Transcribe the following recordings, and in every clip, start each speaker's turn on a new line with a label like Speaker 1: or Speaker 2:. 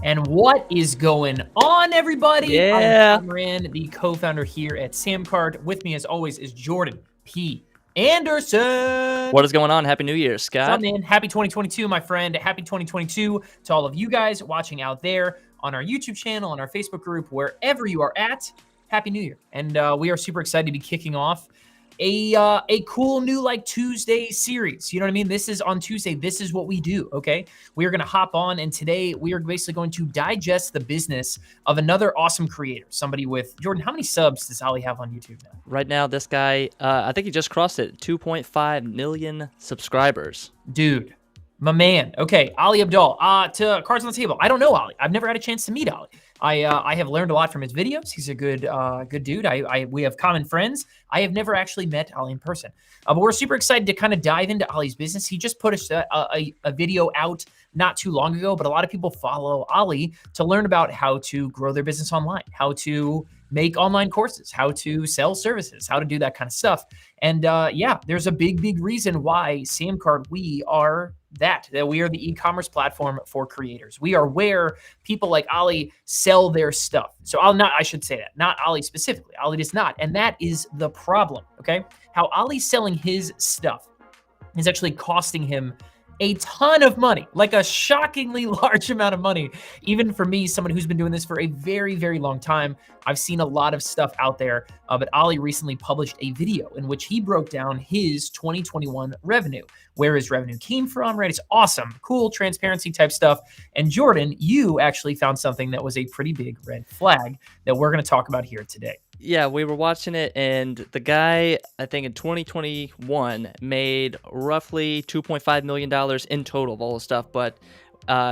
Speaker 1: And what is going on, everybody?
Speaker 2: Yeah.
Speaker 1: I'm Cameron, the co-founder here at Samcart. With me, as always, is Jordan P. Anderson.
Speaker 2: What is going on? Happy New Year, Scott.
Speaker 1: What's up, man? Happy 2022, my friend. Happy 2022 to all of you guys watching out there on our YouTube channel, on our Facebook group, wherever you are at. Happy New Year. And we are super excited to be kicking off a cool new like Tuesday series. You know what I mean? This is on Tuesday. This is what we do, okay? We are going to hop on, and today we are basically going to digest the business of another awesome creator. Somebody with, Jordan, how many subs does Ali have on YouTube now?
Speaker 2: Right now, this guy, I think he just crossed it, 2.5 million subscribers.
Speaker 1: Dude, my man. Okay, Ali Abdaal. To Cards on the Table. I don't know Ali. I've never had a chance to meet Ali. I have learned a lot from his videos. He's a good dude. We have common friends. I have never actually met Ali in person. But we're super excited to kind of dive into Ali's business. He just put a video out not too long ago, but a lot of people follow Ali to learn about how to grow their business online, how to make online courses, how to sell services, how to do that kind of stuff. And yeah, there's a big reason why Samcart, we are that we are the e-commerce platform for creators. We are where people like Ali sell their stuff. So I should say that, not Ali specifically. Ali does not. And that is the problem, okay? How Ali's selling his stuff is actually costing him a ton of money, like a shockingly large amount of money. Even for me, someone who's been doing this for a very long time, I've seen a lot of stuff out there, but Ali recently published a video in which he broke down his 2021 revenue, where his revenue came from, right? It's awesome, cool, transparency type stuff. And Jordan, you actually found something that was a pretty big red flag that we're going to talk about here today.
Speaker 2: Yeah, we were watching it, and the guy, I think in 2021, made roughly $2.5 million in total of all the stuff, but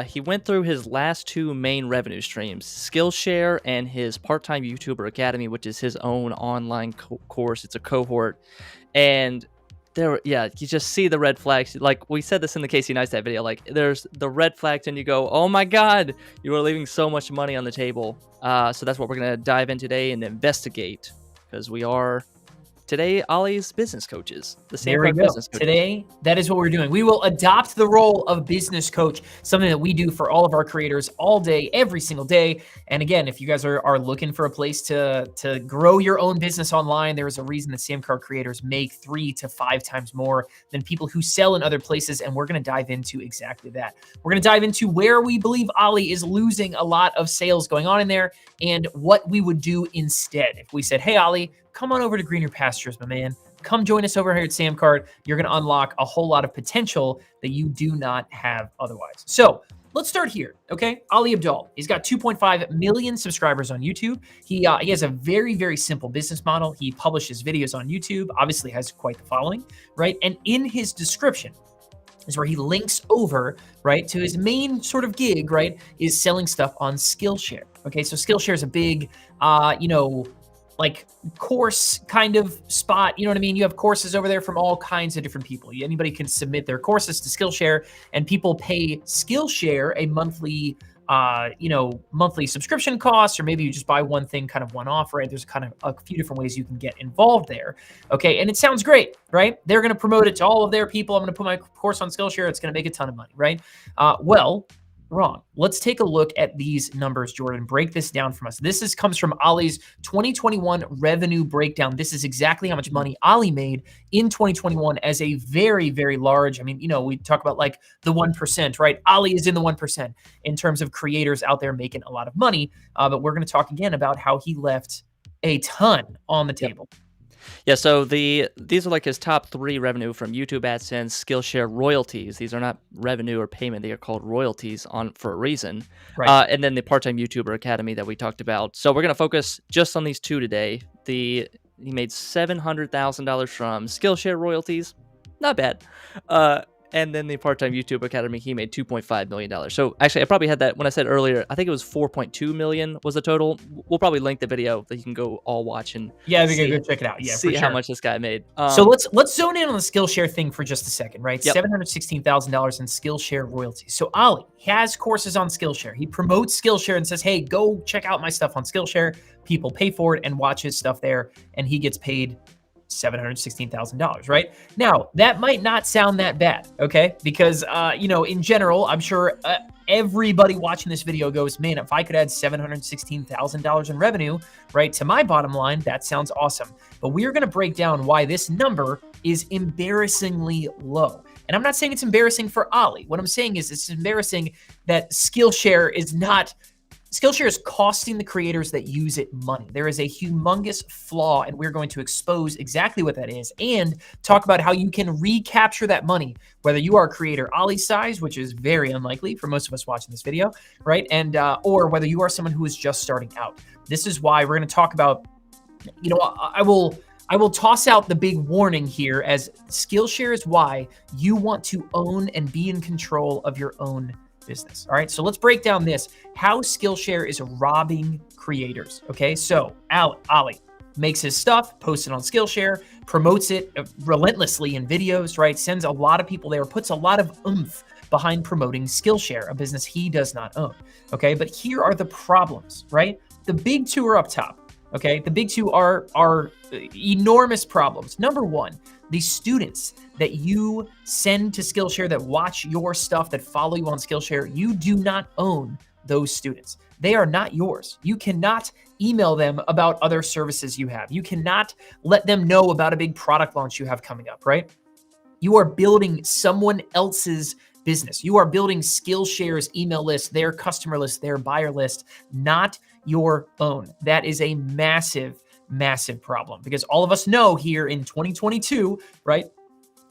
Speaker 2: he went through his last two main revenue streams, Skillshare and his Part-Time YouTuber Academy, which is his own online course. It's a cohort, and you just see the red flags. Like we said this in the Casey Neistat video, like there's the red flags and you go, oh my God, you are leaving so much money on the table. So that's what we're going to dive in today and investigate, because we are today Ali's business coaches.
Speaker 1: There we go. Today, that is what we're doing. We will adopt the role of business coach, something that we do for all of our creators all day, every single day. And again, if you guys are looking for a place to grow your own business online, there is a reason that Samcart creators make 3 to 5 times more than people who sell in other places. And we're going to dive into exactly that. We're going to dive into where we believe Ali is losing a lot of sales going on in there and what we would do instead. If we said, hey, Ali, come on over to greener pastures, my man. Come join us over here at Samcart. You're going to unlock a whole lot of potential that you do not have otherwise. So let's start here, okay? Ali Abdaal, he's got 2.5 million subscribers on YouTube. He has a very simple business model. He publishes videos on YouTube, obviously has quite the following, right? And in his description is where he links over, right, to his main sort of gig, right, is selling stuff on Skillshare. Okay, so Skillshare is a big, like course kind of spot, you know what I mean? You have courses over there from all kinds of different people. Anybody can submit their courses to Skillshare, and people pay Skillshare a monthly, monthly subscription cost, or maybe you just buy one thing kind of one off, right? There's kind of a few different ways you can get involved there. Okay, and it sounds great, right? They're going to promote it to all of their people. I'm going to put my course on Skillshare. It's going to make a ton of money, right? Well, wrong. Let's take a look at these numbers, Jordan. Break this down from us. This comes from Ali's 2021 revenue breakdown. This is exactly how much money Ali made in 2021 as a very large, I mean, we talk about like the 1%, right? Ali is in the 1% in terms of creators out there making a lot of money. But we're going to talk again about how he left a ton on the table.
Speaker 2: Yeah, so these are like his top 3 revenue from YouTube AdSense, Skillshare, royalties. These are not revenue or payment; they are called royalties for a reason.
Speaker 1: Right.
Speaker 2: And then the Part-Time YouTuber Academy that we talked about. So we're gonna focus just on these 2 today. He made $700,000 from Skillshare royalties, not bad. And then the Part-Time YouTube Academy, he made $2.5 million. So actually, I probably had that when I said earlier. I think it was $4.2 million was the total. We'll probably link the video that you can go all watch and
Speaker 1: we can go check it out. Yeah,
Speaker 2: see how much this guy made.
Speaker 1: So let's zone in on the Skillshare thing for just a second, right?
Speaker 2: Yep.
Speaker 1: $716,000 in Skillshare royalties. So Ali has courses on Skillshare. He promotes Skillshare and says, hey, go check out my stuff on Skillshare. People pay for it and watch his stuff there, and he gets paid $716,000, right? Now, that might not sound that bad, okay? Because, in general, I'm sure everybody watching this video goes, man, if I could add $716,000 in revenue, right, to my bottom line, that sounds awesome. But we're going to break down why this number is embarrassingly low. And I'm not saying it's embarrassing for Ali. What I'm saying is it's embarrassing that Skillshare is costing the creators that use it money. There is a humongous flaw, and we're going to expose exactly what that is and talk about how you can recapture that money, whether you are a creator Ali's size, which is very unlikely for most of us watching this video, right? And or whether you are someone who is just starting out. This is why we're going to talk about, I will toss out the big warning here, as Skillshare is why you want to own and be in control of your own business. All right, so let's break down how Skillshare is robbing creators. Okay, so Ali makes his stuff, posts it on Skillshare, promotes it relentlessly in videos, right? Sends a lot of people there, puts a lot of oomph behind promoting Skillshare, a business he does not own. Okay, but here are the problems, right? The big two are up top. Okay, the big two are enormous problems. Number one, the students that you send to Skillshare, that watch your stuff, that follow you on Skillshare, you do not own those students. They are not yours. You cannot email them about other services you have. You cannot let them know about a big product launch you have coming up, right? You are building someone else's business. You are building Skillshare's email list, their customer list, their buyer list, not your own. That is a massive, massive problem, because all of us know here in 2022, right?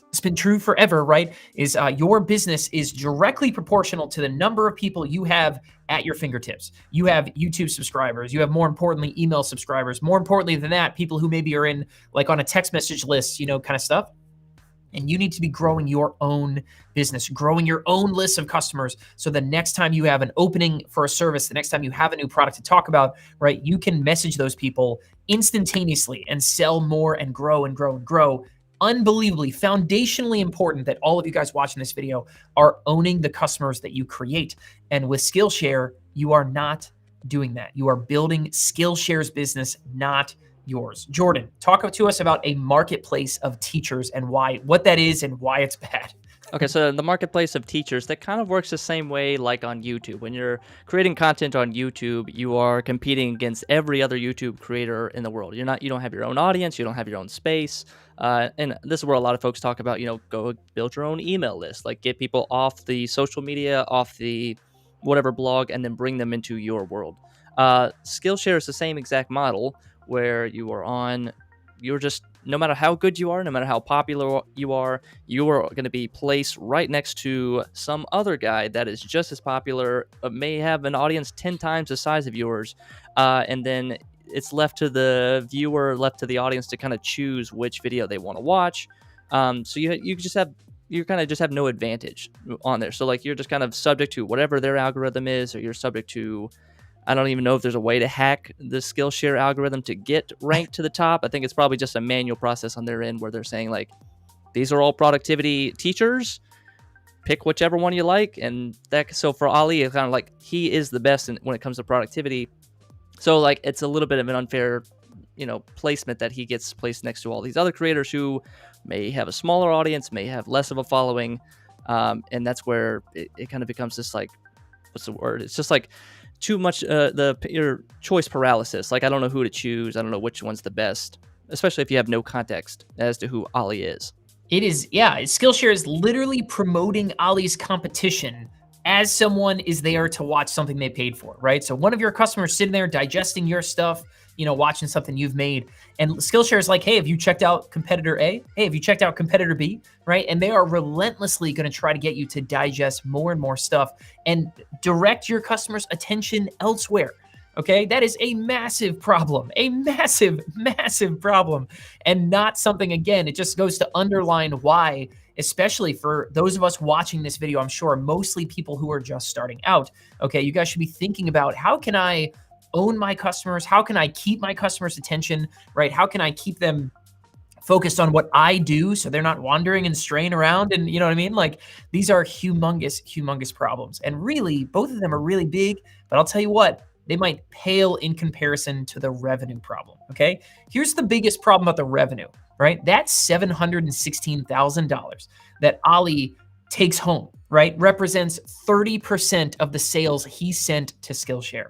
Speaker 1: It's been true forever, right? Is your business is directly proportional to the number of people you have at your fingertips. You have YouTube subscribers. You have, more importantly, email subscribers. More importantly than that, people who maybe are in like on a text message list, kind of stuff. And you need to be growing your own business, growing your own list of customers. So the next time you have an opening for a service, the next time you have a new product to talk about, right, you can message those people instantaneously and sell more and grow and grow and grow. Unbelievably, foundationally important that all of you guys watching this video are owning the customers that you create. And with Skillshare, you are not doing that. You are building Skillshare's business, not yours. Jordan, talk to us about a marketplace of teachers and what that is and why it's bad.
Speaker 2: Okay, so the marketplace of teachers, that kind of works the same way like on YouTube. When you're creating content on YouTube, you are competing against every other YouTube creator in the world. You don't have your own audience, you don't have your own space. And this is where a lot of folks talk about, go build your own email list, like get people off the social media, off the whatever blog, and then bring them into your world. Skillshare is the same exact model, where you're just, no matter how good you are, no matter how popular you are going to be placed right next to some other guy that is just as popular, but may have an audience 10 times the size of yours. And then it's left to the viewer, left to the audience to kind of choose which video they want to watch. So you kind of just have no advantage on there. So like you're just kind of subject to whatever their algorithm is, or you're subject to, I don't even know if there's a way to hack the Skillshare algorithm to get ranked to the top. I think it's probably just a manual process on their end where they're saying like, these are all productivity teachers, pick whichever one you like. And so for Ali, it's kind of like he is the best when it comes to productivity. So like it's a little bit of an unfair, placement that he gets placed next to all these other creators who may have a smaller audience, may have less of a following. And that's where it kind of becomes this like, what's the word? It's just like too much your choice paralysis. Like I don't know who to choose. I don't know which one's the best, especially if you have no context as to who Ali is.
Speaker 1: It is, yeah. Skillshare is literally promoting Ali's competition as someone is there to watch something they paid for, right? So one of your customers sitting there digesting your stuff, watching something you've made. And Skillshare is like, hey, have you checked out competitor A? Hey, have you checked out competitor B? Right? And they are relentlessly going to try to get you to digest more and more stuff and direct your customers' attention elsewhere. Okay, that is a massive problem, a massive, massive problem, and not something, again, it just goes to underline why, especially for those of us watching this video, I'm sure mostly people who are just starting out. Okay, you guys should be thinking about, how can I own my customers? How can I keep my customers' attention, right? How can I keep them focused on what I do so they're not wandering and straying around? And you know what I mean? Like, these are humongous, humongous problems. And really, both of them are really big, but I'll tell you what, they might pale in comparison to the revenue problem, okay? Here's the biggest problem about the revenue. right? That's $716,000 that Ali takes home, right? Represents 30% of the sales he sent to Skillshare.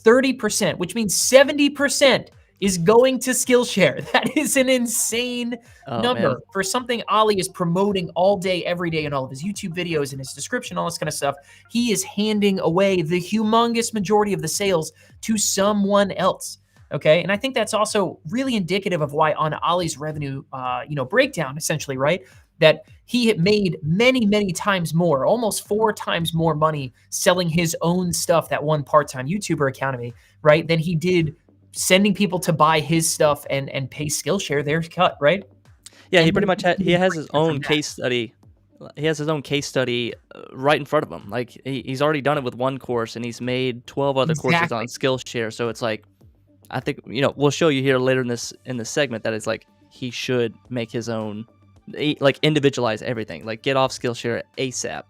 Speaker 1: 30%, which means 70% is going to Skillshare. That is an insane
Speaker 2: Oh man.
Speaker 1: number for something Ali is promoting all day, every day in all of his YouTube videos and his description, all this kind of stuff. He is handing away the humongous majority of the sales to someone else. Okay. And I think that's also really indicative of why on Ali's revenue, breakdown, essentially, right? That he had made many, many times more, almost 4 times more money selling his own stuff, that one part-time YouTuber Academy, right? Than he did sending people to buy his stuff and pay Skillshare their cut, right?
Speaker 2: Yeah, he
Speaker 1: And
Speaker 2: pretty
Speaker 1: then
Speaker 2: much
Speaker 1: he
Speaker 2: he
Speaker 1: can
Speaker 2: has his
Speaker 1: break it from
Speaker 2: own
Speaker 1: that.
Speaker 2: case study. He has his own case study right in front of him. Like he's already done it with one course, and he's made 12 other courses on
Speaker 1: Exactly.
Speaker 2: Skillshare. So it's like, I think we'll show you here later in this segment that it's like he should make his own, like individualize everything, like get off Skillshare ASAP.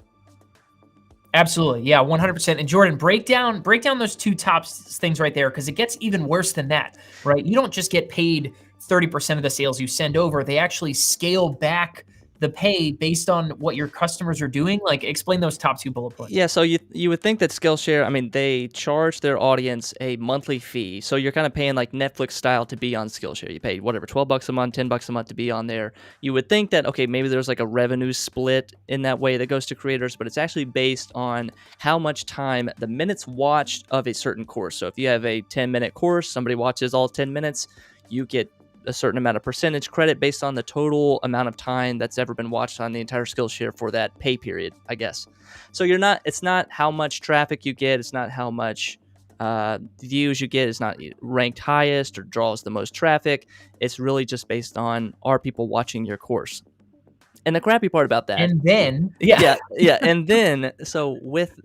Speaker 1: Absolutely. Yeah, 100%. And Jordan, break down those two top things right there, because it gets even worse than that, right? You don't just get paid 30% of the sales you send over. They actually scale back the pay based on what your customers are doing. Like, explain those top 2 bullet points.
Speaker 2: Yeah, so you would think that Skillshare, I mean, they charge their audience a monthly fee. So you're kind of paying like Netflix style to be on Skillshare. You pay whatever, $12 a month, $10 a month to be on there. You would think that, okay, maybe there's like a revenue split in that way that goes to creators, but it's actually based on how much time, the minutes watched of a certain course. So if you have a 10-minute course, somebody watches all 10 minutes, you get a certain amount of percentage credit based on the total amount of time that's ever been watched on the entire Skillshare for that pay period, I guess. So it's not how much traffic you get. It's not how much views you get. It's not ranked highest or draws the most traffic. It's really just based on, are people watching your course? And the crappy part about that,
Speaker 1: And then, yeah.
Speaker 2: yeah. And then, so with,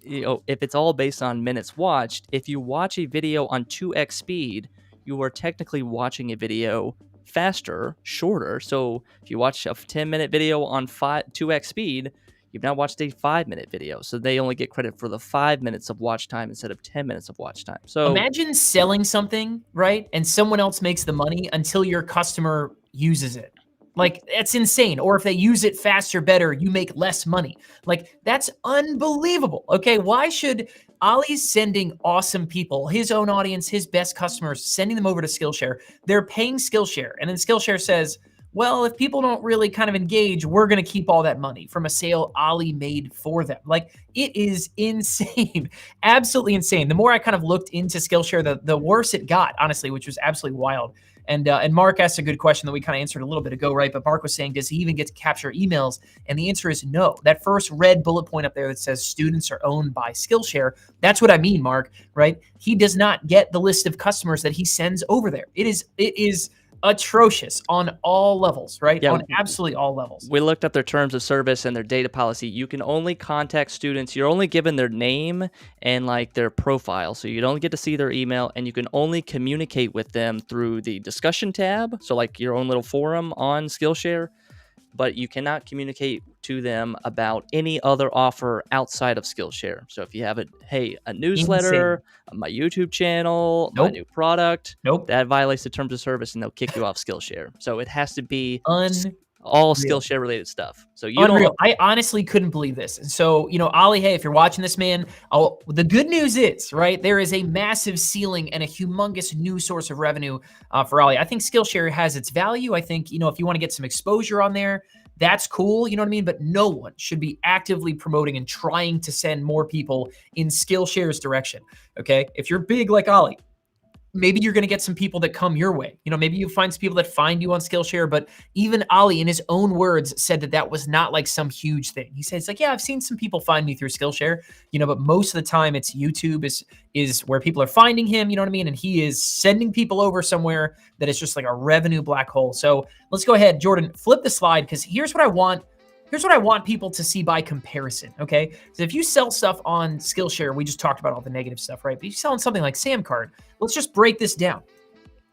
Speaker 2: if it's all based on minutes watched, if you watch a video on 2x speed, you are technically watching a video faster, shorter. So if you watch a 10-minute video on 2x speed, you've now watched a 5-minute video. So they only get credit for the 5 minutes of watch time instead of 10 minutes of watch time. So
Speaker 1: Imagine selling something, right? And someone else makes the money until your customer uses it. Like, that's insane. Or if they use it faster, better, you make less money. Like, that's unbelievable. Okay, why should Ali's sending awesome people, his own audience, his best customers, sending them over to Skillshare? They're paying Skillshare. And then Skillshare says, well, if people don't really kind of engage, we're going to keep all that money from a sale Ali made for them. Like, it is insane. Absolutely insane. The more I kind of looked into Skillshare, the worse it got, honestly, which was absolutely wild. And Mark asked a good question that we kind of answered a little bit ago, right? But Mark was saying, does he even get to capture emails? And the answer is no. That first red bullet point up there that says students are owned by Skillshare, that's what I mean, Mark, right? He does not get the list of customers that he sends over there. It is atrocious on all levels, right?
Speaker 2: Yeah,
Speaker 1: on absolutely all levels.
Speaker 2: we looked up their terms of service and their data policy. You can only contact students. You're only given their name and like their profile. So you don't get to see their email, and you can only communicate with them through the discussion tab. So like your own little forum on Skillshare, but you cannot communicate to them about any other offer outside of Skillshare. So if you have a newsletter, my YouTube channel, my
Speaker 1: Nope.
Speaker 2: new product,
Speaker 1: Nope.
Speaker 2: that violates the terms of service, and they'll kick you off Skillshare. So it has to be
Speaker 1: Unreal.
Speaker 2: all Skillshare related stuff. So you
Speaker 1: Unreal.
Speaker 2: don't.
Speaker 1: I honestly couldn't believe this. And so, Ali, hey, if you're watching this, man, the good news is, right, there is a massive ceiling and a humongous new source of revenue for Ali. I think Skillshare has its value. I think, if you want to get some exposure on there, that's cool. You know what I mean? But no one should be actively promoting and trying to send more people in Skillshare's direction. Okay. If you're big like Ali, maybe you're going to get some people that come your way. Maybe you find some people that find you on Skillshare, but even Ali, in his own words, said that was not like some huge thing. He said, it's like, yeah, I've seen some people find me through Skillshare, but most of the time it's YouTube is where people are finding him, you know what I mean? And he is sending people over somewhere that is just like a revenue black hole. So let's go ahead, Jordan, flip the slide, because here's what I want people to see by comparison, okay? So if you sell stuff on Skillshare, we just talked about all the negative stuff, right? But if you're selling something like Samcart, let's just break this down.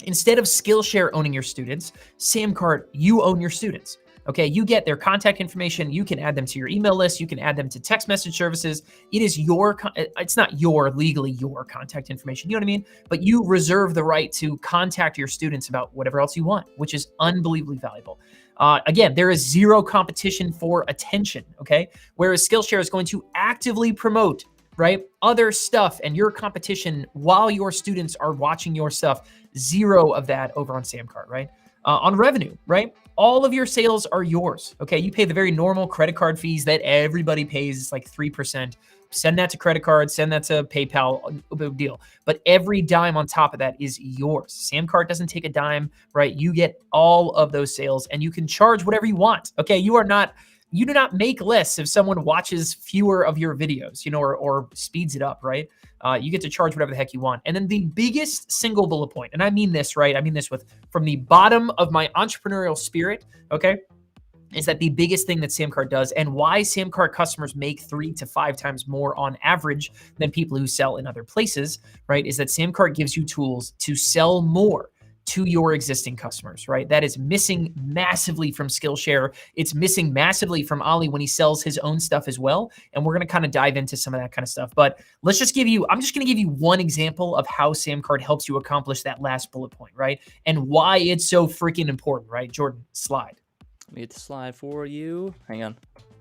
Speaker 1: Instead of Skillshare owning your students, Samcart, you own your students, Okay, you get their contact information. You can add them to your email list. You can add them to text message services. It is it's not legally your contact information. You know what I mean? But you reserve the right to contact your students about whatever else you want, which is unbelievably valuable. Again, there is zero competition for attention. Okay, whereas Skillshare is going to actively promote, right, other stuff and your competition while your students are watching your stuff. Zero of that over on Samcart, right? On revenue, right? All of your sales are yours. Okay, you pay the very normal credit card fees that everybody pays. It's like 3%. Send that to credit card, send that to PayPal, no big deal. But every dime on top of that is yours. Samcart doesn't take a dime, right? You get all of those sales and you can charge whatever you want. Okay, you do not make less if someone watches fewer of your videos, or speeds it up, right? You get to charge whatever the heck you want. And then the biggest single bullet point, and I mean this, right? I mean this from the bottom of my entrepreneurial spirit, okay? Is that the biggest thing that Samcart does, and why Samcart customers make 3 to 5 times more on average than people who sell in other places, right? Is that Samcart gives you tools to sell more to your existing customers, right? That is missing massively from Skillshare. It's missing massively from Ali when he sells his own stuff as well. And we're going to kind of dive into some of that kind of stuff. But I'm just going to give you one example of how Samcart helps you accomplish that last bullet point, right? And why it's so freaking important, right? Jordan, slide.
Speaker 2: Let me get the slide for you. Hang on.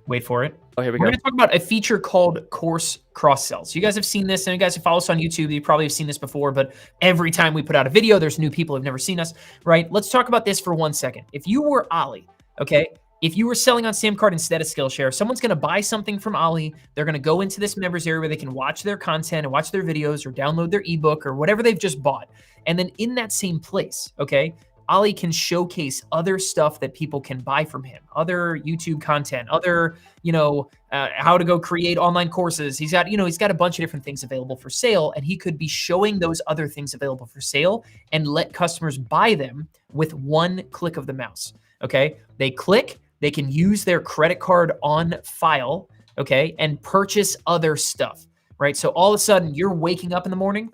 Speaker 1: Wait for it.
Speaker 2: Oh, here we
Speaker 1: We're
Speaker 2: go.
Speaker 1: going to talk about a feature called course cross-sell. So you guys have seen this, and you guys who follow us on YouTube, you probably have seen this before, but every time we put out a video, there's new people who've never seen us, right? Let's talk about this for 1 second. If you were Ali, okay, if you were selling on Samcart instead of Skillshare, someone's going to buy something from Ali. They're going to go into this members area where they can watch their content and watch their videos or download their ebook or whatever they've just bought. And then in that same place, okay, Ali can showcase other stuff that people can buy from him, other YouTube content, other, how to go create online courses. He's got a bunch of different things available for sale, and he could be showing those other things available for sale and let customers buy them with one click of the mouse. Okay. They click, they can use their credit card on file, okay, and purchase other stuff, right? So all of a sudden you're waking up in the morning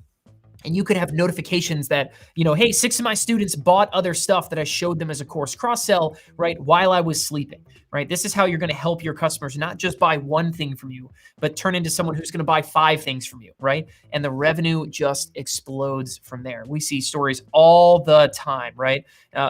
Speaker 1: and you could have notifications that, hey, 6 of my students bought other stuff that I showed them as a course cross-sell, right, while I was sleeping, right? This is how you're going to help your customers not just buy one thing from you, but turn into someone who's going to buy 5 things from you, right? And the revenue just explodes from there. We see stories all the time, right?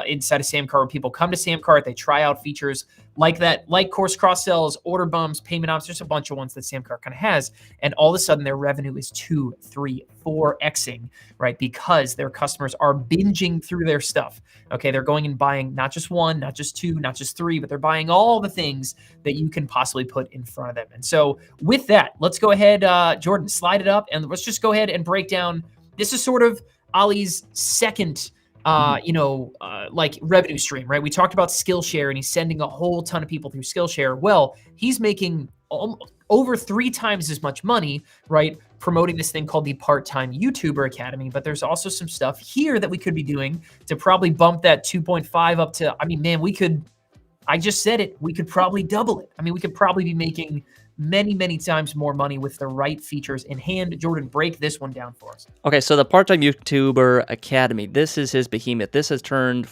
Speaker 1: Inside of Samcart, where people come to Samcart, they try out features like that, like course cross-sells, order bumps, payment ops. There's a bunch of ones that Samcart kind of has. And all of a sudden their revenue is 2, 3, 4xing, right? Because their customers are binging through their stuff. Okay. They're going and buying not just 1, not just 2, not just 3, but they're buying all the things that you can possibly put in front of them. And so with that, let's go ahead, Jordan, slide it up and let's just go ahead and break down. This is sort of Ali's second like revenue stream, right? We talked about Skillshare and he's sending a whole ton of people through Skillshare. Well, he's making over 3 times as much money, right? Promoting this thing called the PartTime YouTuber Academy. But there's also some stuff here that we could be doing to probably bump that 2.5 up to, I just said it, we could probably double it. We could probably be making many, many times more money with the right features in hand. Jordan, break this one down for us.
Speaker 2: Okay, so the PartTime YouTuber Academy, this is his behemoth. This has turned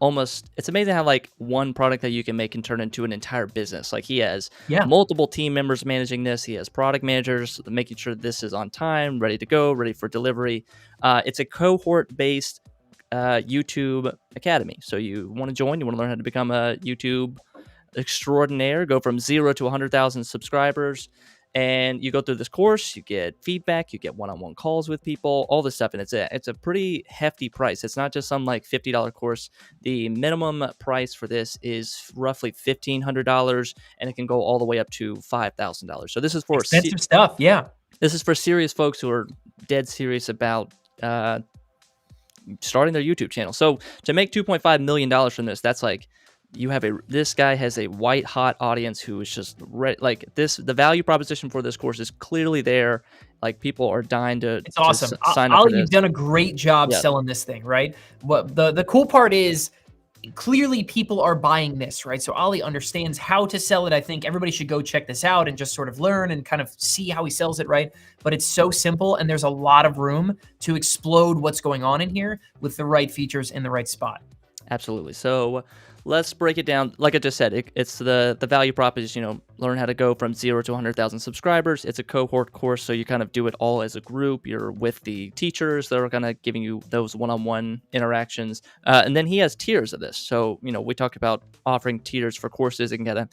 Speaker 2: almost, it's amazing how like one product that you can make can turn into an entire business. Like he has multiple team members managing this. He has product managers making sure this is on time, ready to go, ready for delivery. It's a cohort-based YouTube Academy. So you want to join, you want to learn how to become a YouTube extraordinaire, go from 0 to 100,000 subscribers, and you go through this course, you get feedback, you get one-on-one calls with people, all this stuff, and it's a pretty hefty price. It's not just some like $50 course. The minimum price for this is roughly $1,500, and it can go all the way up to $5,000. So this is for
Speaker 1: expensive stuff. Yeah,
Speaker 2: this is for serious folks who are dead serious about starting their YouTube channel. So to make $2.5 million from this, that's like, this guy has a white hot audience who is just like this. The value proposition for this course is clearly there. Like people are dying to. It's
Speaker 1: awesome.
Speaker 2: Sign up for this.
Speaker 1: You've done a great job selling this thing, right? What the cool part is, clearly people are buying this, right? So Ali understands how to sell it. I think everybody should go check this out and just sort of learn and kind of see how he sells it, right? But it's so simple and there's a lot of room to explode what's going on in here with the right features in the right spot.
Speaker 2: Absolutely. So let's break it down. Like I just said, it's the value prop is, learn how to go from 0 to 100,000 subscribers. It's a cohort course, so you kind of do it all as a group. You're with the teachers that are kind of giving you those one-on-one interactions. And then he has tiers of this. So, we talked about offering tiers for courses and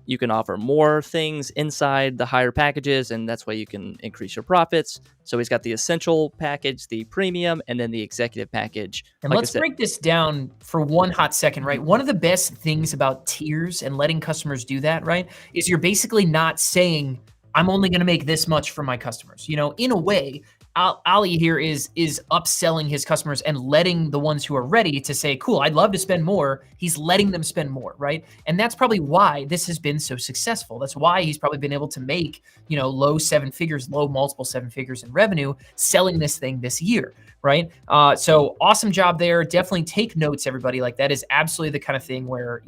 Speaker 2: you can offer more things inside the higher packages, and that's why you can increase your profits. So he's got the essential package, the premium, and then the executive package.
Speaker 1: And
Speaker 2: like
Speaker 1: let's break this down for one hot second, right? One of the best things about tiers and letting customers do that, right, is you're basically not saying, I'm only going to make this much for my customers. In a way, Ali here is upselling his customers and letting the ones who are ready to say, cool, I'd love to spend more. He's letting them spend more, right? And that's probably why this has been so successful. That's why he's probably been able to make, low multiple seven figures in revenue selling this thing this year, right? So awesome job there. Definitely take notes, everybody. Like that is absolutely the kind of thing where,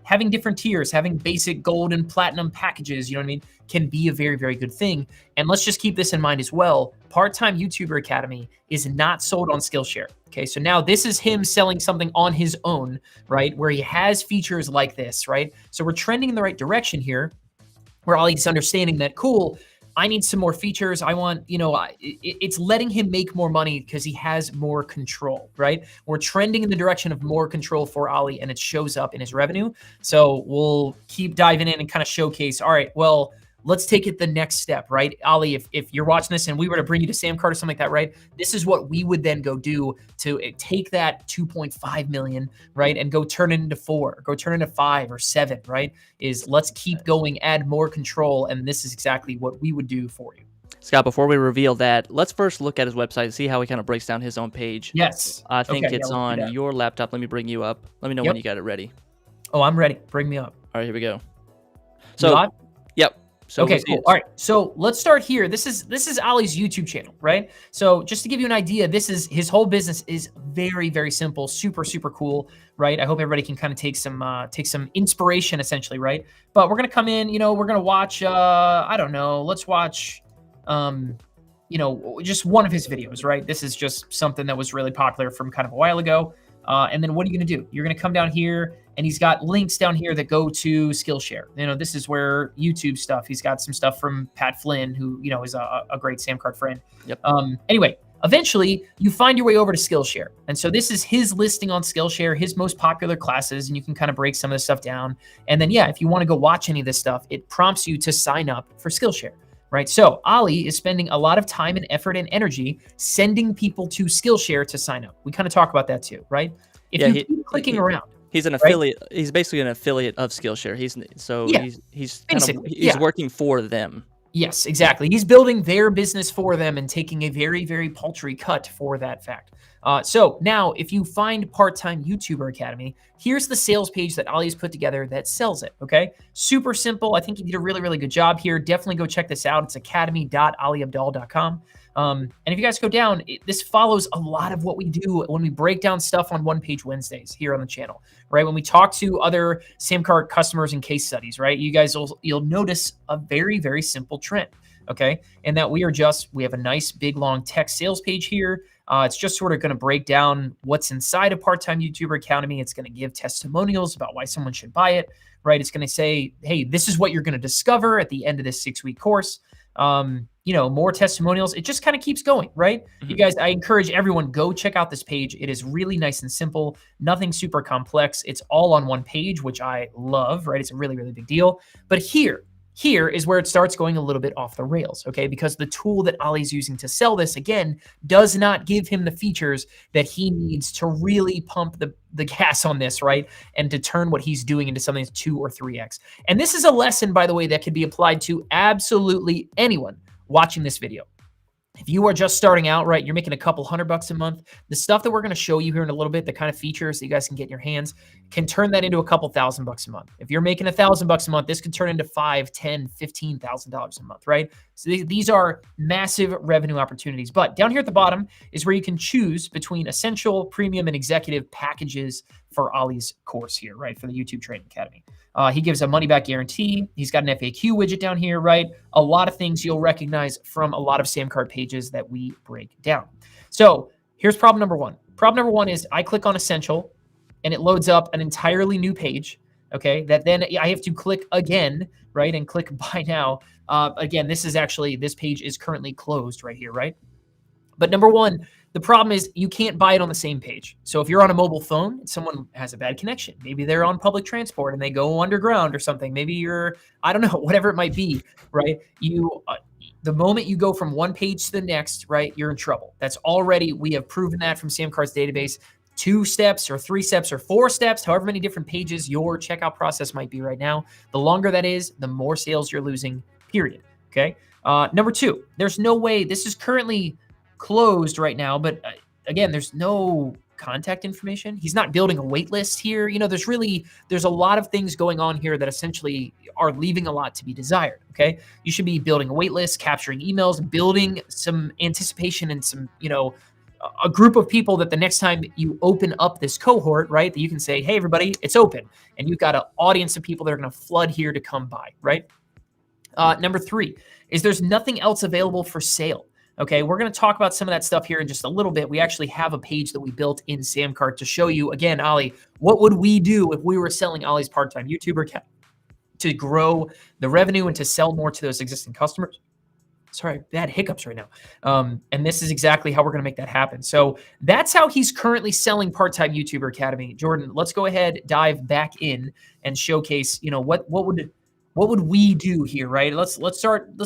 Speaker 1: having different tiers, having basic gold and platinum packages, can be a very, very good thing. And let's just keep this in mind as well. Part-Time YouTuber Academy is not sold on Skillshare. Okay, so now this is him selling something on his own, right? Where he has features like this, right? So we're trending in the right direction here, where Ollie's understanding that, cool, I need some more features. I want, it's letting him make more money because he has more control, right? We're trending in the direction of more control for Ollie, and it shows up in his revenue. So we'll keep diving in and kind of showcase, all right, well, let's take it the next step, right? Ollie, if you're watching this and we were to bring you to Samcart or something like that, right? This is what we would then go do to take that 2.5 million, right? And go turn it into 4, go turn it into 5 or 7, right? Is let's keep going, add more control. And this is exactly what we would do for you.
Speaker 2: Scott, before we reveal that, let's first look at his website and see how he kind of breaks down his own page.
Speaker 1: Yes.
Speaker 2: I think it's on your laptop. Let me bring you up. Let me know when you got it ready.
Speaker 1: Oh, I'm ready. Bring me up.
Speaker 2: All right, here we go. So, yep. So
Speaker 1: okay, cool. All right. So let's start here. This is Ollie's YouTube channel, right? So just to give you an idea, his whole business is very, very simple, super, super cool, right? I hope everybody can kind of take some inspiration essentially, right? But we're going to come in, we're going to watch, I don't know, let's watch, just one of his videos, right? This is just something that was really popular from kind of a while ago. And then what are you going to do? You're going to come down here, and he's got links down here that go to Skillshare. This is where YouTube stuff. He's got some stuff from Pat Flynn, who, is a great Samcart friend.
Speaker 2: Yep.
Speaker 1: Anyway, eventually you find your way over to Skillshare. And so this is his listing on Skillshare, his most popular classes, and you can kind of break some of this stuff down. And then, if you want to go watch any of this stuff, it prompts you to sign up for Skillshare. Right. So Ollie is spending a lot of time and effort and energy sending people to Skillshare to sign up. We kind of talk about that too, right? If you keep clicking around.
Speaker 2: He's an affiliate. Right? He's basically an affiliate of Skillshare. He's working for them.
Speaker 1: Yes, exactly. He's building their business for them and taking a very, very paltry cut for that fact. So now if you find Part-Time YouTuber Academy, here's the sales page that Ollie's put together that sells it, okay? Super simple. I think he did a really, really good job here. Definitely go check this out. It's academy.aliabdaal.com. And if you guys go down, this follows a lot of what we do when we break down stuff on One Page Wednesdays here on the channel, right? When we talk to other Samcart customers and case studies, right? You guys you'll notice a very, very simple trend, okay? And that we have a nice big long text sales page here. It's just sort of going to break down what's inside a Part-Time YouTuber Academy. It's going to give testimonials about why someone should buy it, right? It's going to say, hey, this is what you're going to discover at the end of this 6-week course. More testimonials. It just kind of keeps going, right? Mm-hmm. You guys, I encourage everyone, go check out this page. It is really nice and simple, nothing super complex. It's all on one page, which I love, right? It's a really, really big deal. But here is where it starts going a little bit off the rails, okay? Because the tool that Ollie's using to sell this, again, does not give him the features that he needs to really pump the gas on this, right? And to turn what he's doing into something that's 2 or 3x. And this is a lesson, by the way, that can be applied to absolutely anyone watching this video. If you are just starting out, right, you're making a couple $100 a month, the stuff that we're going to show you here in a little bit, the kind of features that you guys can get in your hands, can turn that into a couple $1,000 a month. If you're making $1,000 a month, this could turn into $5,000, $10,000, $15,000 a month, right? So these are massive revenue opportunities. But down here at the bottom is where you can choose between essential, premium, and executive packages for Ollie's course here, right, for the YouTube Training Academy. He gives a money-back guarantee. He's got an FAQ widget down here, right? A lot of things you'll recognize from a lot of Samcart pages that we break down. So here's problem number one. Problem number one is I click on Essential, and it loads up an entirely new page. Okay, that then I have to click again, right, and click buy now. Again, this page is currently closed right here, right? But number one, the problem is you can't buy it on the same page. So if you're on a mobile phone and someone has a bad connection, maybe they're on public transport and they go underground or something, maybe you're, I don't know, whatever it might be, right? The moment you go from one page to the next, right, you're in trouble. That's already, we have proven that from Samcart's database. 2 steps or 3 steps or 4 steps, however many different pages your checkout process might be right now, the longer that is, the more sales you're losing, period. Okay. Number 2, there's no way, this is currently closed right now, but again, there's no contact information. He's not building a wait list here. There's a lot of things going on here that essentially are leaving a lot to be desired. Okay. You should be building a wait list, capturing emails, building some anticipation and some, a group of people that the next time you open up this cohort, right, that you can say, hey, everybody, it's open. And you've got an audience of people that are going to flood here to come by, right? Number 3 is there's nothing else available for sale. Okay, we're going to talk about some of that stuff here in just a little bit. We actually have a page that we built in Samcart to show you, again, Ali, what would we do if we were selling Ali's part-time YouTuber to grow the revenue and to sell more to those existing customers? Sorry, bad hiccups right now. And this is exactly how we're going to make that happen. So that's how he's currently selling Part-Time YouTuber Academy. Jordan, let's go ahead, dive back in and showcase, what would we do here, right? Let's start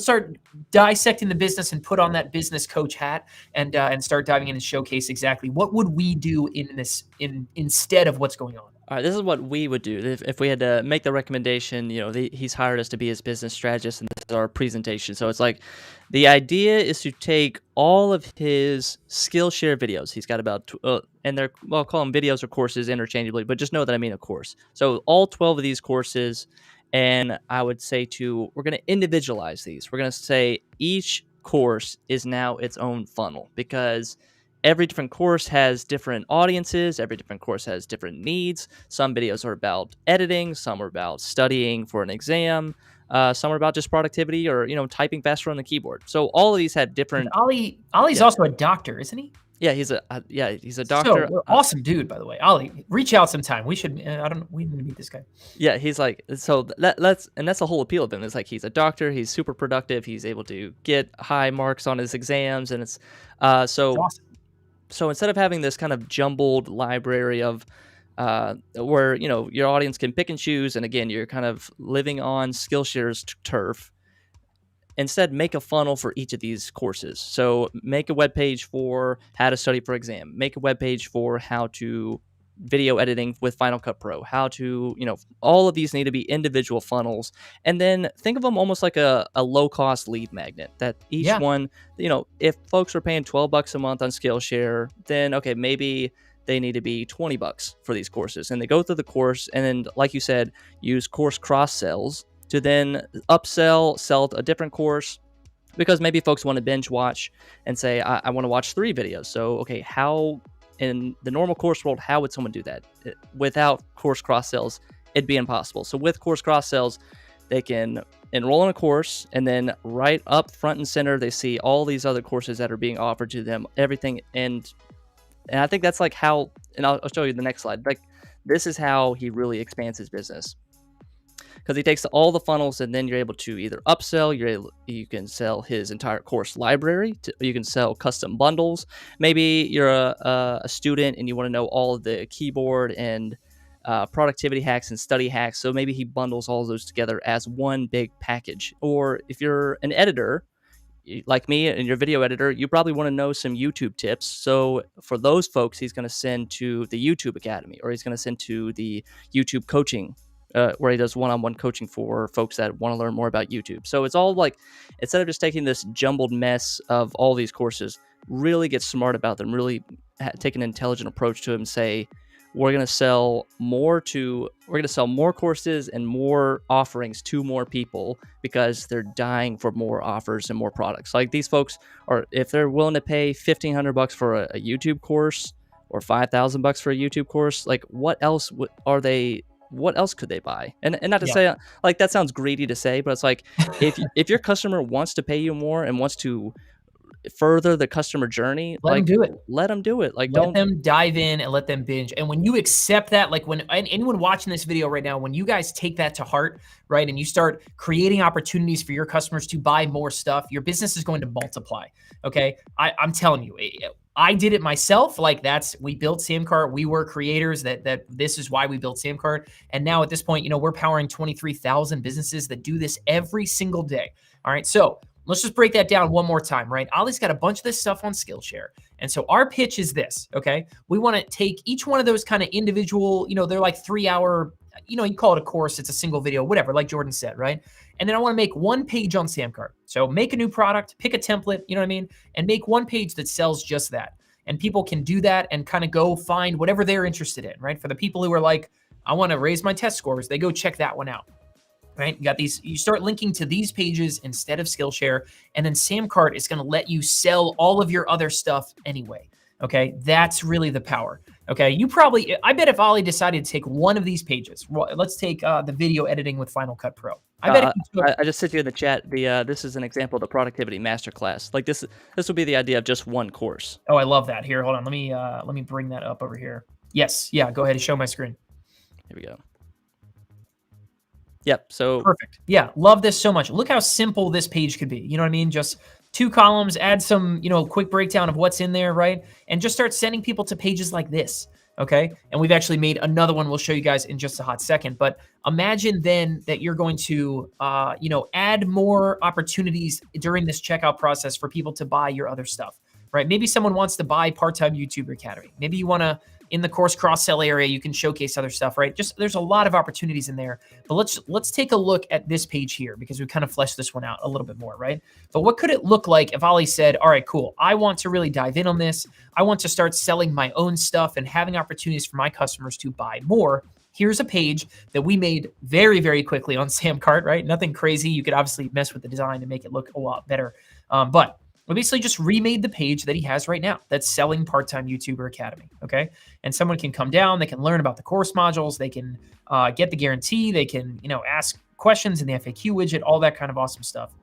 Speaker 1: dissecting the business and put on that business coach hat and start diving in and showcase exactly what would we do instead of what's going on.
Speaker 2: All right, this is what we would do if we had to make the recommendation. He's hired us to be his business strategist, and this is our presentation. So it's like the idea is to take all of his Skillshare videos. He's got about, and I'll call them videos or courses interchangeably, but just know that I mean a course. So all 12 of these courses, and I would say we're going to individualize these. We're going to say each course is now its own funnel, because every different course has different audiences. Every different course has different needs. Some videos are about editing. Some are about studying for an exam. Some are about just productivity or, typing faster on the keyboard. So all of these have different.
Speaker 1: And Ali's also a doctor, isn't he?
Speaker 2: Yeah, he's a doctor.
Speaker 1: So awesome dude, by the way. Ali, reach out sometime. We should. We need to meet this guy.
Speaker 2: Yeah, he's like, so that's the whole appeal of him. It's like he's a doctor. He's super productive. He's able to get high marks on his exams, and it's so.
Speaker 1: Awesome.
Speaker 2: So instead of having this kind of jumbled library of where, your audience can pick and choose, and again, you're kind of living on Skillshare's turf, instead make a funnel for each of these courses. So make a web page for how to study for exam, make a web page for how to video editing with Final Cut Pro, how to, all of these need to be individual funnels. And then think of them almost like a low-cost lead magnet, that each one, if folks are paying $12 a month on Skillshare, then, okay, maybe they need to be $20 for these courses. And they go through the course, and then, like you said, use course cross-sells to then sell a different course, because maybe folks want to binge watch and say, I want to watch 3 videos. So, okay, how in the normal course world, how would someone do that? Without course cross-sells, it'd be impossible. So with course cross-sells, they can enroll in a course, and then right up front and center, they see all these other courses that are being offered to them, everything. And I think that's like how, and I'll show you the next slide. Like, this is how he really expands his business. Because he takes all the funnels, and then you're able to either upsell, you can sell his entire course library, you can sell custom bundles. Maybe you're a student and you want to know all of the keyboard and productivity hacks and study hacks. So maybe he bundles all of those together as one big package. Or if you're an editor, like me and your video editor, you probably want to know some YouTube tips. So for those folks, he's going to send to the YouTube Academy, or he's going to send to the YouTube coaching, where he does one-on-one coaching for folks that want to learn more about YouTube. So it's all like, instead of just taking this jumbled mess of all these courses, really get smart about them, really take an intelligent approach to them, and say, we're going to sell more courses and more offerings to more people, because they're dying for more offers and more products. Like, these folks if they're willing to pay $1,500 for a YouTube course, or $5,000 for a YouTube course, like, what else could they buy? And not to say, like, that sounds greedy to say, but it's like, if your customer wants to pay you more and wants to further the customer journey,
Speaker 1: Let them
Speaker 2: like
Speaker 1: do it.
Speaker 2: let them do it. Like
Speaker 1: Let
Speaker 2: don't
Speaker 1: them dive in and let them binge. And when you accept that, like when anyone watching this video right now, when you guys take that to heart, right, and you start creating opportunities for your customers to buy more stuff, your business is going to multiply. Okay. I'm telling you, I did it myself. Like we built Samcart. We were creators that this is why we built Samcart. And now at this point, we're powering 23,000 businesses that do this every single day. All right. So let's just break that down one more time, right? Ollie's got a bunch of this stuff on Skillshare. And so our pitch is this, okay? We want to take each one of those kind of individual, they're like 3-hour, you call it a course, it's a single video, whatever, like Jordan said, right? And then I want to make one page on Samcart. So make a new product, pick a template, you know what I mean? And make one page that sells just that. And people can do that and kind of go find whatever they're interested in, right? For the people who are like, I want to raise my test scores, they go check that one out. Right? You got these, you start linking to these pages instead of Skillshare, and then Samcart is going to let you sell all of your other stuff anyway. Okay. That's really the power. Okay. I bet if Ollie decided to take one of these pages, let's take the video editing with Final Cut Pro. I bet if he took,
Speaker 2: I just sent you in the chat. This is an example of the productivity masterclass. Like this would be the idea of just one course.
Speaker 1: oh, I love that. Here, hold on. Let me bring that up over here. Yes. Yeah. Go ahead and show my screen.
Speaker 2: Here we go. Yep. So
Speaker 1: perfect. Yeah. Love this so much. Look how simple this page could be. You know what I mean? Just 2 columns, add some, quick breakdown of what's in there, right? And just start sending people to pages like this. Okay. And we've actually made another one we'll show you guys in just a hot second. But imagine then that you're going to, add more opportunities during this checkout process for people to buy your other stuff, right? Maybe someone wants to buy Part-Time YouTuber Academy. Maybe you want to, in the course cross-sell area, you can showcase other stuff, right? Just there's a lot of opportunities in there. But let's take a look at this page here because we kind of fleshed this one out a little bit more, right? But what could it look like if Ollie said, all right, cool, I want to really dive in on this. I want to start selling my own stuff and having opportunities for my customers to buy more. Here's a page that we made very, very quickly on Samcart, right? Nothing crazy. You could obviously mess with the design to make it look a lot better. But we basically just remade the page that he has right now that's selling Part-Time YouTuber Academy, okay? And someone can come down, they can learn about the course modules, they can get the guarantee, they can, ask questions in the FAQ widget, all that kind of awesome stuff.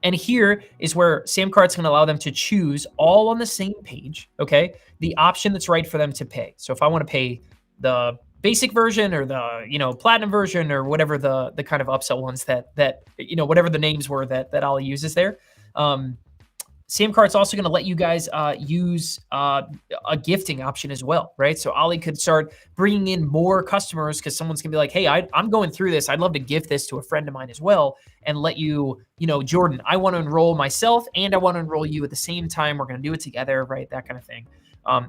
Speaker 1: And here is where Samcart's going to allow them to choose all on the same page, okay? The option that's right for them to pay. So if I want to pay the basic version or the, platinum version or whatever the kind of upsell ones that whatever the names were that Ollie uses there, Samcart's also going to let you guys use a gifting option as well, right? So Ollie could start bringing in more customers because someone's going to be like, hey, I'm going through this. I'd love to gift this to a friend of mine as well and let you, Jordan, I want to enroll myself and I want to enroll you at the same time. We're going to do it together, right? That kind of thing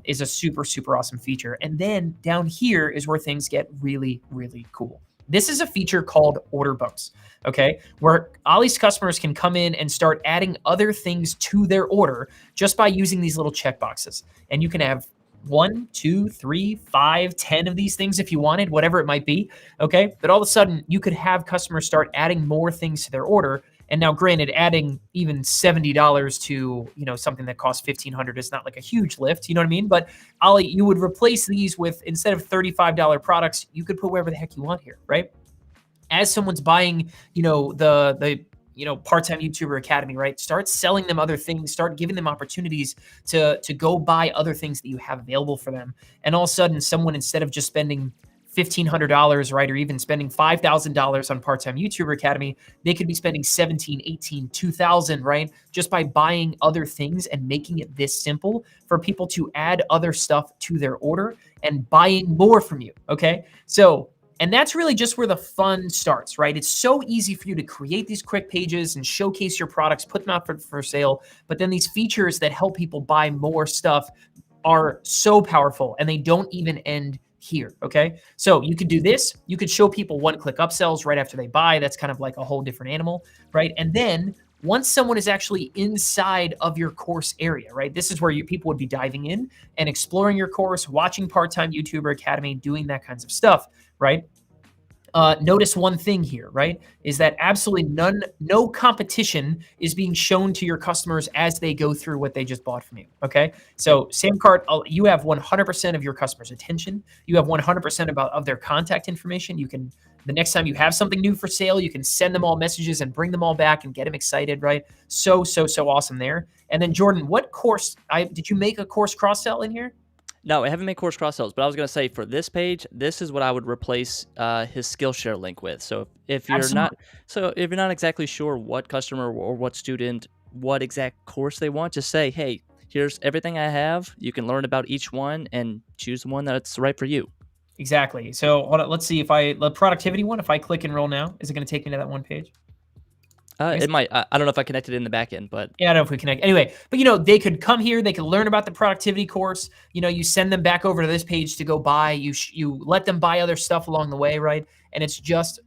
Speaker 1: is a super, super awesome feature. And then down here is where things get really, really cool. This is a feature called order bumps, okay? Where Ollie's customers can come in and start adding other things to their order just by using these little checkboxes. And you can have 1, 2, 3, 5, 10 of these things if you wanted, whatever it might be, okay? But all of a sudden, you could have customers start adding more things to their order. And now, granted, adding even $70 to, something that costs $1,500 is not like a huge lift, you know what I mean? But Ollie, you would replace these with, instead of $35 products, you could put wherever the heck you want here, right? As someone's buying, the Part-Time YouTuber Academy, right? Start selling them other things, start giving them opportunities to go buy other things that you have available for them. And all of a sudden, someone, instead of just spending $1,500, right? Or even spending $5,000 on Part-Time YouTuber Academy, they could be spending $1,700, $1,800, $2,000, right? Just by buying other things and making it this simple for people to add other stuff to their order and buying more from you, okay? So, and that's really just where the fun starts, right? It's so easy for you to create these quick pages and showcase your products, put them out for sale, but then these features that help people buy more stuff are so powerful and they don't even end here, okay? So you could do this. You could show people one-click upsells right after they buy. That's kind of like a whole different animal, right? And then once someone is actually inside of your course area, right? This is where people would be diving in and exploring your course, watching Part-Time YouTuber Academy, doing that kinds of stuff, right? Notice one thing here, right? Is that absolutely no competition is being shown to your customers as they go through what they just bought from you, okay? So Samcart, you have 100% of your customers' attention. You have 100% of their contact information. You can The next time you have something new for sale, you can send them all messages and bring them all back and get them excited, right? So awesome there. And then Jordan, what course, did you make a course cross-sell in here?
Speaker 2: No, I haven't made course cross sells, but I was going to say for this page, this is what I would replace his Skillshare link with. So if you're not,
Speaker 1: Absolutely.
Speaker 2: so if you're not exactly sure what customer or what student, what exact course they want, just say, hey, here's everything I have. You can learn about each one and choose the one that's right for you.
Speaker 1: Exactly. So let's see if the productivity one, if I click enroll now, is it going to take me to that one page? I guess
Speaker 2: It might. I don't know if I connected in the back end, but
Speaker 1: yeah, I don't know if we connect. Anyway, but they could come here, they could learn about the productivity course. You send them back over to this page to go buy. You let them buy other stuff along the way, right? And it's just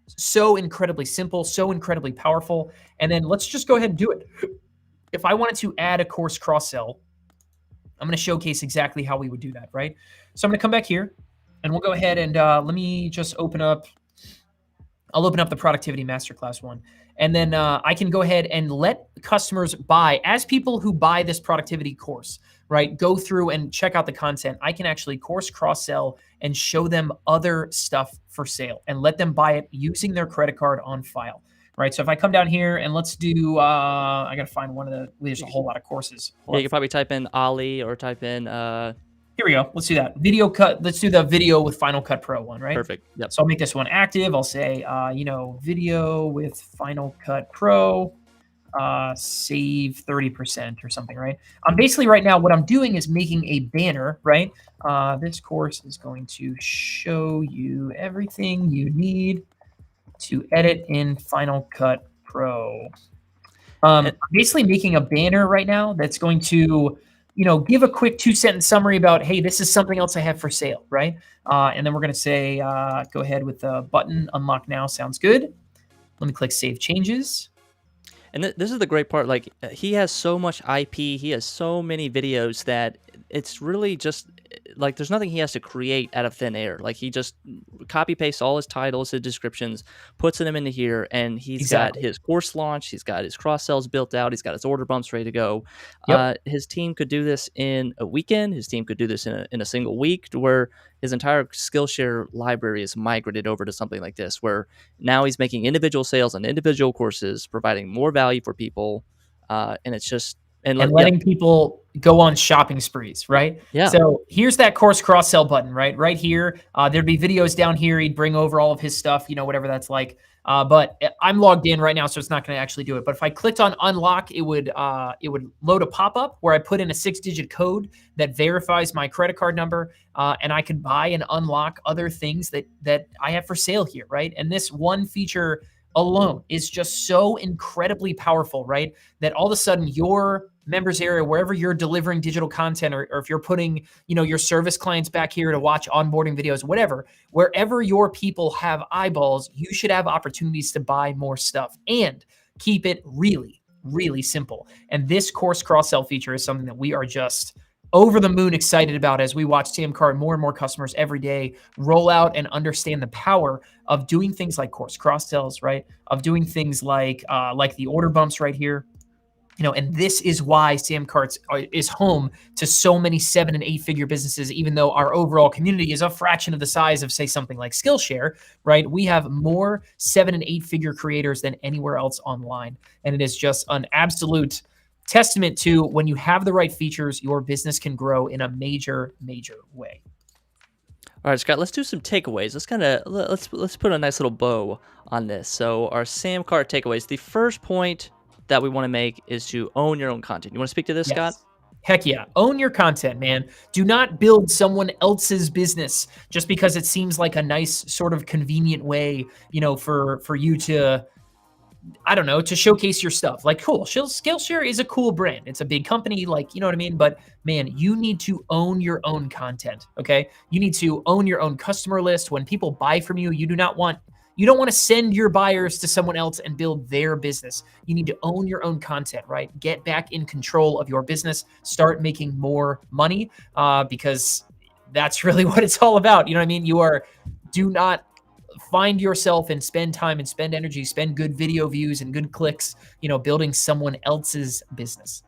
Speaker 1: so incredibly simple, so incredibly powerful. And then let's just go ahead and do it. If I wanted to add a course cross-sell, I'm going to showcase exactly how we would do that, right? So I'm going to come back here, and we'll go ahead and let me just open up. I'll open up the productivity masterclass one. And then I can go ahead and let customers buy, as people who buy this productivity course, right, go through and check out the content. I can actually course cross-sell and show them other stuff for sale and let them buy it using their credit card on file, right? So if I come down here and let's do, I got to find there's a whole lot of courses.
Speaker 2: yeah, you can probably type in Ali or type in.
Speaker 1: Here we go. Let's do that. Video cut. Let's do the video with Final Cut Pro one, right?
Speaker 2: Perfect. Yep.
Speaker 1: So I'll make this one active. I'll say, video with Final Cut Pro, save 30% or something, right? Basically right now, what I'm doing is making a banner, right? This course is going to show you everything you need to edit in Final Cut Pro. I'm basically making a banner right now that's going to, give a quick 2-sentence summary about, hey, this is something else I have for sale, right? And then we're going to say, go ahead with the button, unlock now, sounds good. Let me click save changes.
Speaker 2: And this is the great part. Like, he has so much IP. He has so many videos that it's really just like there's nothing he has to create out of thin air. Like, he just copy pastes all his titles, his descriptions, puts them into here, and he's got his course launch. He's got his cross sells built out. He's got his order bumps ready to go.
Speaker 1: Yep.
Speaker 2: His team could do this in a weekend. His team could do this in a single week, where his entire Skillshare library is migrated over to something like this, where now he's making individual sales on individual courses, providing more value for people, and it's just
Speaker 1: and letting people go on shopping sprees, right?
Speaker 2: Yeah.
Speaker 1: So here's that course cross-sell button, right? Right here. There'd be videos down here. He'd bring over all of his stuff, whatever that's like. But I'm logged in right now, so it's not going to actually do it. But if I clicked on unlock, it would load a pop-up where I put in a 6-digit code that verifies my credit card number, and I could buy and unlock other things that I have for sale here, right? And this one feature alone is just so incredibly powerful, right? That all of a sudden your members area, wherever you're delivering digital content, or if you're putting, your service clients back here to watch onboarding videos, whatever, wherever your people have eyeballs, you should have opportunities to buy more stuff and keep it really, really simple. And this course cross-sell feature is something that we are just over the moon excited about as we watch Samcart more and more customers every day roll out and understand the power of doing things like course cross-sells, right? Of doing things like the order bumps right here. And this is why Samcart is home to so many 7- and 8-figure businesses, even though our overall community is a fraction of the size of, say, something like Skillshare, right? We have more 7- and 8-figure creators than anywhere else online. And it is just an absolute testament to when you have the right features, your business can grow in a major, major way.
Speaker 2: All right, Scott, let's do some takeaways. Let's put a nice little bow on this. So our Samcart takeaways. The first point that we want to make is to own your own content. You want to speak to this, Scott?
Speaker 1: Heck yeah. Own your content, man. Do not build someone else's business just because it seems like a nice sort of convenient way, for you to, I don't know, to showcase your stuff. Like, cool. Skillshare is a cool brand. It's a big company, like, you know what I mean? But man, you need to own your own content, okay? You need to own your own customer list. When people buy from you, you don't want to send your buyers to someone else and build their business. You need to own your own content, right? Get back in control of your business. Start making more money, because that's really what it's all about. You know what I mean? Do not find yourself and spend time and spend energy, spend good video views and good clicks, building someone else's business.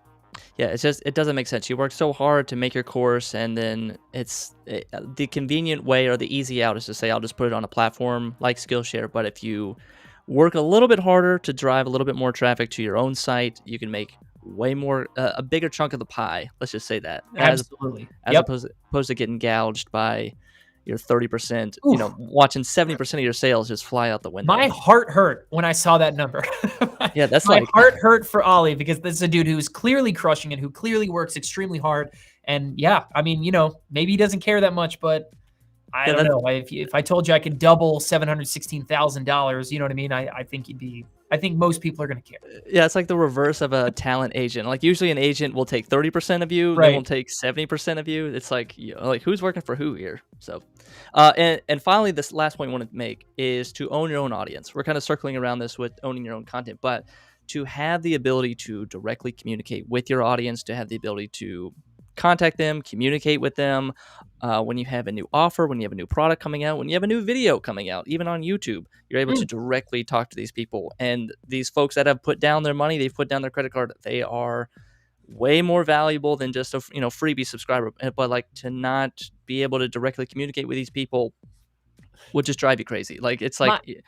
Speaker 2: Yeah, it's just it doesn't make sense. You work so hard to make your course, and then the convenient way or the easy out is to say, I'll just put it on a platform like Skillshare. But if you work a little bit harder to drive a little bit more traffic to your own site, you can make way more, a bigger chunk of the pie. Let's just say that,
Speaker 1: Absolutely.
Speaker 2: as
Speaker 1: Yep.
Speaker 2: opposed to getting gouged by your 30%.
Speaker 1: Oof.
Speaker 2: Watching 70% of your sales just fly out the
Speaker 1: My
Speaker 2: window.
Speaker 1: heart hurt when I saw that number. my
Speaker 2: Yeah, that's
Speaker 1: my
Speaker 2: like
Speaker 1: heart hurt for Ollie because this is a dude who's clearly crushing it, who clearly works extremely hard. And yeah, I mean, maybe he doesn't care that much, but I
Speaker 2: yeah,
Speaker 1: don't
Speaker 2: that's
Speaker 1: know. If I told you I could double $716,000, you know what I mean? I think you'd be. I think most people are going to care.
Speaker 2: Yeah, it's like the reverse of a talent agent. Like usually an agent will take 30% of you, they
Speaker 1: Right.
Speaker 2: won't take 70% of you. It's like, like who's working for who here? So, and finally, this last point I want to make is to own your own audience. We're kind of circling around this with owning your own content, but to have the ability to directly communicate with your audience, to have the ability to contact them, communicate with them, when you have a new offer, when you have a new product coming out, when you have a new video coming out, even on YouTube, you're able to
Speaker 1: Mm.
Speaker 2: directly talk to these people. And these folks that have put down their money, they've put down their credit card, they are way more valuable than just a freebie subscriber. But like to not be able to directly communicate with these people would just drive you crazy. Like it's
Speaker 1: My
Speaker 2: like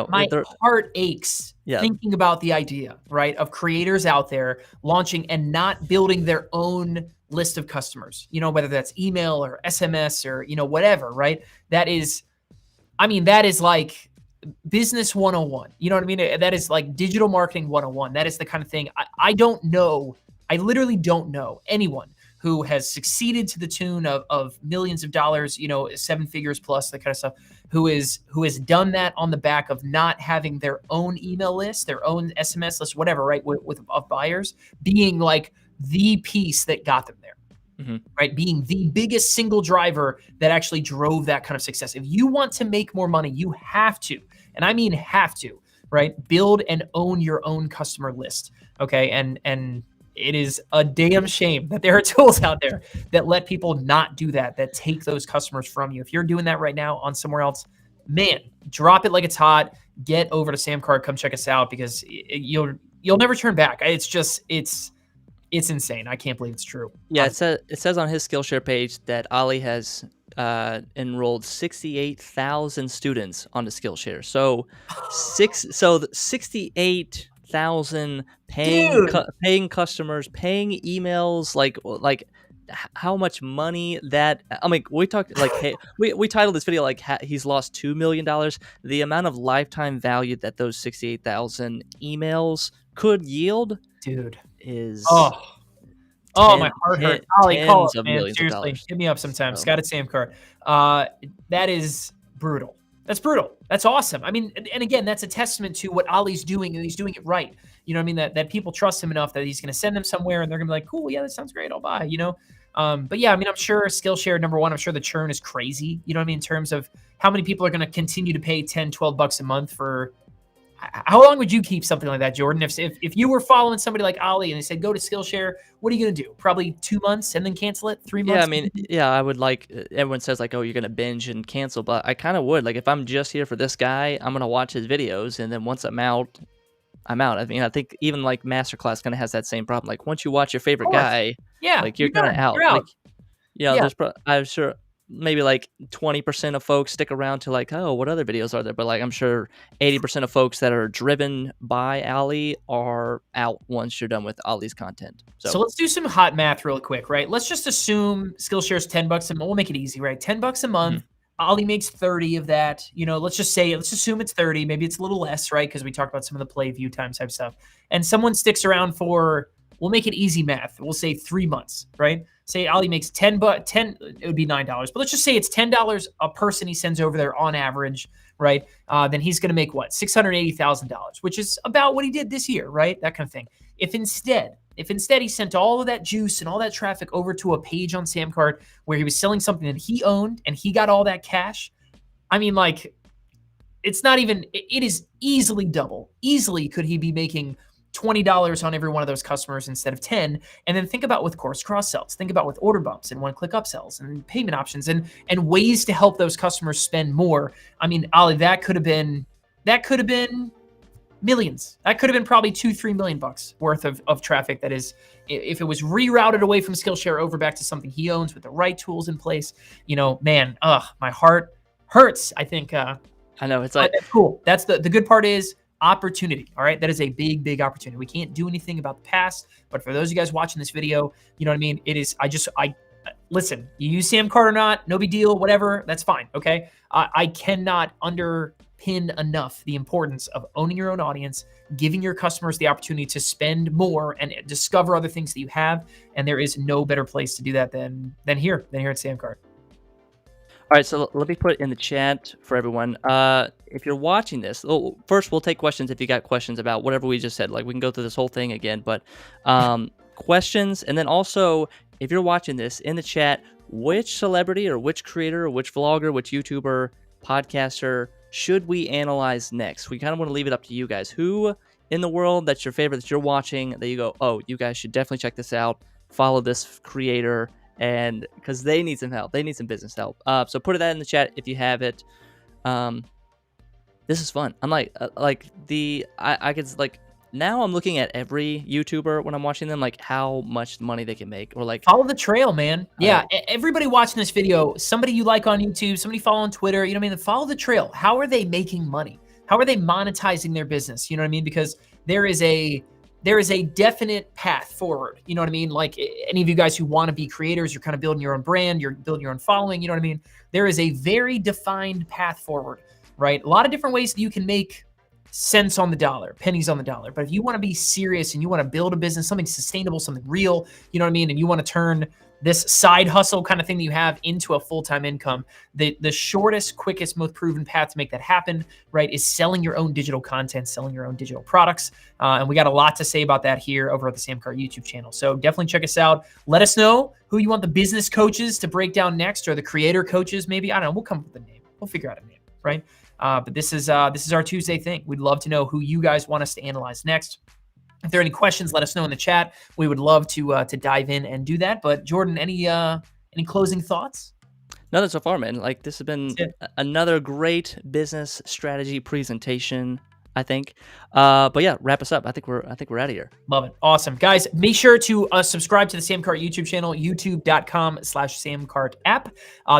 Speaker 1: my
Speaker 2: they're
Speaker 1: heart aches
Speaker 2: yeah.
Speaker 1: thinking about the idea, right, of creators out there launching and not building their own list of customers, whether that's email or SMS or, whatever, right? That is, I mean, that is like business 101. You know what I mean? That is like digital marketing 101. That is the kind of thing I don't know. I literally don't know anyone who has succeeded to the tune of millions of dollars, 7 figures plus, that kind of stuff, who has done that on the back of not having their own email list, their own SMS list, whatever, right? Of buyers being like the piece that got them there.
Speaker 2: Mhm.
Speaker 1: Right? Being the biggest single driver that actually drove that kind of success. If you want to make more money, you have to, and I mean have to, right? Build and own your own customer list. Okay. And it is a damn shame that there are tools out there that let people not do that, that take those customers from you. If you're doing that right now on somewhere else, man, drop it like it's hot. Get over to Samcart. Come check us out because you'll never turn back. It's insane. I can't believe it's true.
Speaker 2: Yeah, it says on his Skillshare page that Ali has enrolled 68,000 students onto Skillshare. So 68,000
Speaker 1: Dude.
Speaker 2: paying customers, paying emails, like how much money that I mean, we talked like hey, we titled this video like he's lost $2 million. The amount of lifetime value that those 68,000 emails could yield
Speaker 1: Dude.
Speaker 2: is
Speaker 1: Oh, my heart hurts. Ollie, call
Speaker 2: tens
Speaker 1: up,
Speaker 2: of
Speaker 1: man.
Speaker 2: millions of
Speaker 1: Seriously,
Speaker 2: dollars.
Speaker 1: hit me up sometime.
Speaker 2: So,
Speaker 1: Scott at Samcart. That is brutal. That's brutal. That's awesome. I mean, and again, that's a testament to what Ollie's doing, and he's doing it right. You know what I mean? That people trust him enough that he's going to send them somewhere, and they're going to be like, cool, yeah, that sounds great. I'll buy, But yeah, I mean, I'm sure Skillshare, number one, I'm sure the churn is crazy. You know what I mean? In terms of how many people are going to continue to pay 10, 12 bucks a month for. How long would you keep something like that, Jordan? If you were following somebody like Ollie and they said, go to Skillshare, what are you going to do? Probably 2 months and then cancel it? 3 months?
Speaker 2: yeah, I mean, yeah, I would like everyone says like, oh, you're gonna binge and cancel, but I kind of would like if I'm just here for this guy, I'm gonna watch his videos, and then once I'm out, I'm out. I mean, I think even like Masterclass kind of has that same problem. Like once you watch your favorite guy,
Speaker 1: Yeah,
Speaker 2: like you're kind of
Speaker 1: done.
Speaker 2: out.
Speaker 1: You're out.
Speaker 2: Like yeah,
Speaker 1: Yeah.
Speaker 2: I'm sure maybe like 20% of folks stick around to like, oh, what other videos are there? But like I'm sure 80% of folks that are driven by Ali are out once you're done with Ali's content.
Speaker 1: So let's do some hot math real quick, right? Let's just assume Skillshare's 10 bucks a month. We'll make it easy, right? 10 bucks a month. Ollie makes 30 of that. Let's assume it's 30. Maybe it's a little less, right? Because we talked about some of the play view time type stuff. And someone sticks around for, we'll make it easy math. We'll say 3 months, right? Say Ollie makes 10, it would be $9. But let's just say it's $10 a person he sends over there on average, right? Then he's going to make what? $680,000, which is about what he did this year, right? That kind of thing. If instead he sent all of that juice and all that traffic over to a page on Samcart where he was selling something that he owned and he got all that cash, I mean, like, it's not even, it is easily double. Easily could he be making $20 on every one of those customers instead of 10. And then think about with course cross sells, think about with order bumps and one-click upsells and payment options and ways to help those customers spend more. I mean, Ollie, that could have been millions. That could have been probably 2-3 million bucks worth of traffic. That is, if it was rerouted away from Skillshare over back to something he owns with the right tools in place, man, my heart hurts. I think,
Speaker 2: I know, it's like,
Speaker 1: that's cool. That's the good part is opportunity. All right. That is a big, big opportunity. We can't do anything about the past, but for those of you guys watching this video, you know what I mean? It is, listen, you use Samcart or not, no big deal, whatever, that's fine. Okay. I cannot underpin enough the importance of owning your own audience, giving your customers the opportunity to spend more and discover other things that you have. And there is no better place to do that than here at Samcart.
Speaker 2: All right, so let me put it in the chat for everyone. If you're watching this, first we'll take questions if you got questions about whatever we just said. Like, we can go through this whole thing again, but questions. And then also, if you're watching this in the chat, which celebrity or which creator or which vlogger, which YouTuber, podcaster should we analyze next? We kind of want to leave it up to you guys. Who in the world that's your favorite, that you're watching, that you go, oh, you guys should definitely check this out, follow this creator, and because they need some help, they need some business help. So put that in the chat if you have it. This is fun. I'm like I could, like, now I'm looking at every YouTuber when I'm watching them, like how much money they can make, or like
Speaker 1: follow the trail, man. Yeah, everybody watching this video, somebody you like on YouTube, somebody follow on Twitter, you know what I mean? Follow the trail. How are they making money? How are they monetizing their business? You know what I mean? Because there is a definite path forward. You know what I mean? Like, any of you guys who want to be creators, you're kind of building your own brand, you're building your own following. You know what I mean? There is a very defined path forward, right? A lot of different ways that you can make cents on the dollar, pennies on the dollar. But if you want to be serious and you want to build a business, something sustainable, something real, you know what I mean? And you want to turn this side hustle kind of thing that you have into a full-time income, the shortest, quickest, most proven path to make that happen, right, is selling your own digital content, selling your own digital products. And we got a lot to say about that here over at the Samcart YouTube channel. So definitely check us out. Let us know who you want the business coaches to break down next, or the creator coaches, maybe. I don't know. We'll come up with a name. We'll figure out a name, right? But this is our Tuesday thing. We'd love to know who you guys want us to analyze next. If there are any questions, let us know in the chat. We would love to dive in and do that. But Jordan, any closing thoughts?
Speaker 2: Nothing so far, man. Like, this has been another great business strategy presentation, I think. But yeah, wrap us up. I think we're out of here.
Speaker 1: Love it. Awesome. Guys, make sure to subscribe to the Samcart YouTube channel, youtube.com/Samcart app.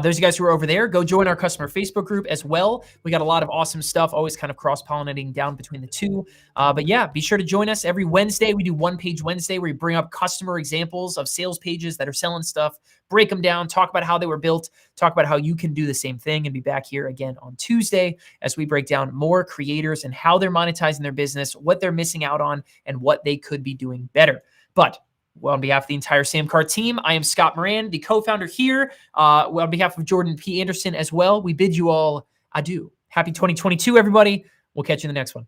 Speaker 1: Those of you guys who are over there, go join our customer Facebook group as well. We got a lot of awesome stuff, always kind of cross-pollinating down between the two. But yeah, be sure to join us every Wednesday. We do One Page Wednesday, where we bring up customer examples of sales pages that are selling stuff, break them down, talk about how they were built, talk about how you can do the same thing, and be back here again on Tuesday as we break down more creators and how they're monetizing their business, what they're missing out on, and what they could be doing better. But on behalf of the entire Samcart team, I am Scott Moran, the co-founder here. On behalf of Jordan P. Anderson as well, we bid you all adieu. Happy 2022, everybody. We'll catch you in the next one.